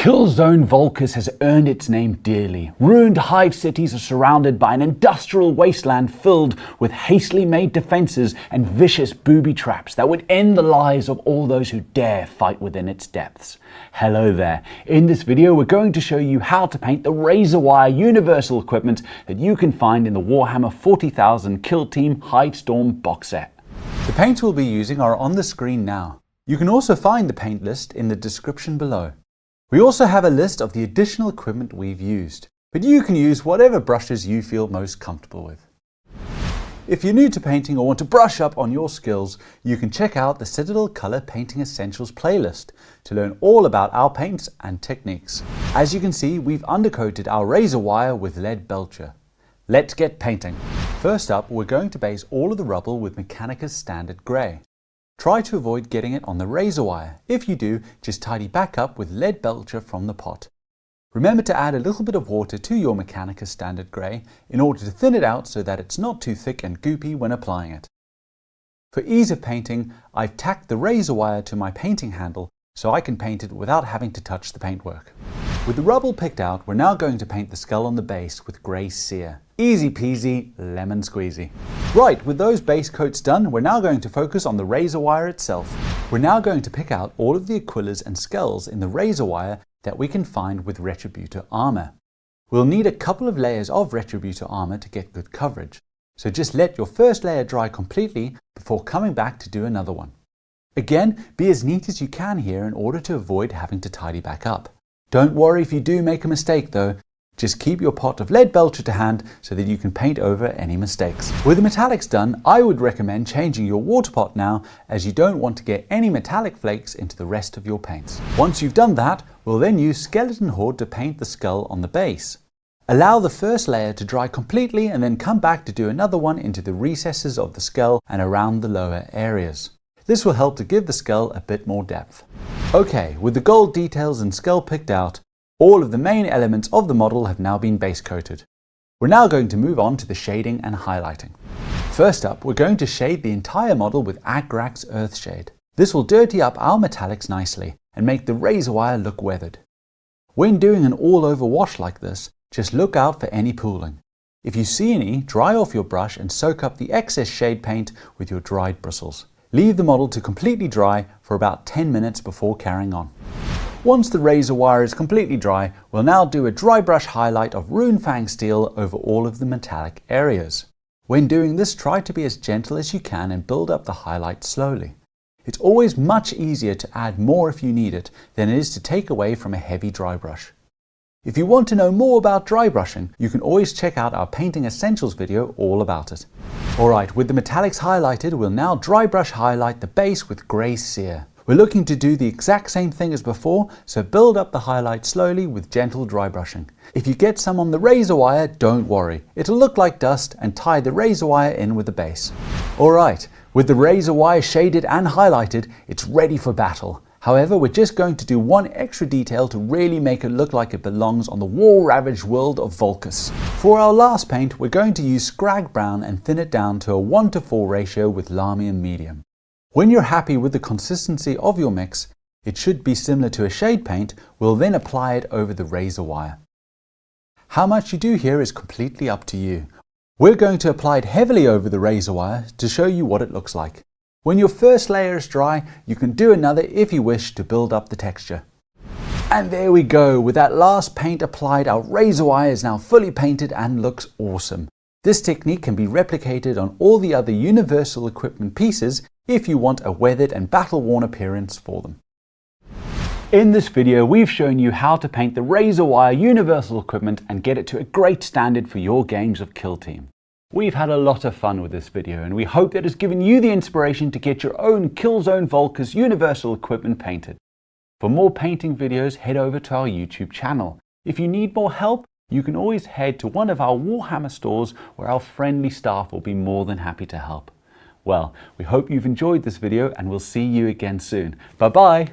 Killzone Volcus has earned its name dearly. Ruined hive cities are surrounded by an industrial wasteland filled with hastily made defenses and vicious booby traps that would end the lives of all those who dare fight within its depths. Hello there. In this video we're going to show you how to paint the razor wire universal equipment that you can find in the Warhammer 40,000 Kill Team Hivestorm box set. The paints we'll be using are on the screen now. You can also find the paint list in the description below. We also have a list of the additional equipment we've used, but you can use whatever brushes you feel most comfortable with. If you're new to painting or want to brush up on your skills, you can check out the Citadel Color Painting Essentials playlist to learn all about our paints and techniques. As you can see, we've undercoated our razor wire with lead belcher. Let's get painting. First up, we're going to base all of the rubble with Mechanicus Standard Grey. Try to avoid getting it on the razor wire. If you do, just tidy back up with lead belcher from the pot. Remember to add a little bit of water to your Mechanicus Standard Grey in order to thin it out so that it's not too thick and goopy when applying it. For ease of painting, I've tacked the razor wire to my painting handle so I can paint it without having to touch the paintwork. With the rubble picked out, we're now going to paint the skull on the base with grey cere. Easy peasy, lemon squeezy. Right, with those base coats done, we're now going to focus on the razor wire itself. We're now going to pick out all of the Aquillas and skulls in the razor wire that we can find with Retributor armor. We'll need a couple of layers of Retributor armor to get good coverage, so just let your first layer dry completely before coming back to do another one. Again, be as neat as you can here in order to avoid having to tidy back up. Don't worry if you do make a mistake though. Just keep your pot of lead belcher to hand so that you can paint over any mistakes. With the metallics done, I would recommend changing your water pot now, as you don't want to get any metallic flakes into the rest of your paints. Once you've done that, we'll then use Skeleton Horde to paint the skull on the base. Allow the first layer to dry completely and then come back to do another one into the recesses of the skull and around the lower areas. This will help to give the skull a bit more depth. Okay, with the gold details and skull picked out, all of the main elements of the model have now been base coated. We're now going to move on to the shading and highlighting. First up, we're going to shade the entire model with Agrax Earthshade. This will dirty up our metallics nicely and make the razor wire look weathered. When doing an all-over wash like this, just look out for any pooling. If you see any, dry off your brush and soak up the excess shade paint with your dried bristles. Leave the model to completely dry for about 10 minutes before carrying on. Once the razor wire is completely dry, we'll now do a dry brush highlight of Runefang steel over all of the metallic areas. When doing this, try to be as gentle as you can and build up the highlight slowly. It's always much easier to add more if you need it than it is to take away from a heavy dry brush. If you want to know more about dry brushing, you can always check out our Painting Essentials video all about it. Alright, with the metallics highlighted, we'll now dry brush highlight the base with grey cere. We're looking to do the exact same thing as before, so build up the highlight slowly with gentle dry brushing. If you get some on the razor wire, don't worry. It'll look like dust, and tie the razor wire in with the base. Alright, with the razor wire shaded and highlighted, it's ready for battle. However, we're just going to do one extra detail to really make it look like it belongs on the war-ravaged world of Volcus. For our last paint, we're going to use Scrag Brown and thin it down to a 1:4 ratio with Lamium Medium. When you're happy with the consistency of your mix, it should be similar to a shade paint. We'll then apply it over the razor wire. How much you do here is completely up to you. We're going to apply it heavily over the razor wire to show you what it looks like. When your first layer is dry, you can do another if you wish to build up the texture. And there we go, with that last paint applied, our razor wire is now fully painted and looks awesome. This technique can be replicated on all the other universal equipment pieces if you want a weathered and battle-worn appearance for them. In this video, we've shown you how to paint the razor wire universal equipment and get it to a great standard for your games of Kill Team. We've had a lot of fun with this video, and we hope that it's given you the inspiration to get your own Killzone Volcus universal equipment painted. For more painting videos, head over to our YouTube channel. If you need more help, you can always head to one of our Warhammer stores where our friendly staff will be more than happy to help. Well, we hope you've enjoyed this video and we'll see you again soon. Bye bye!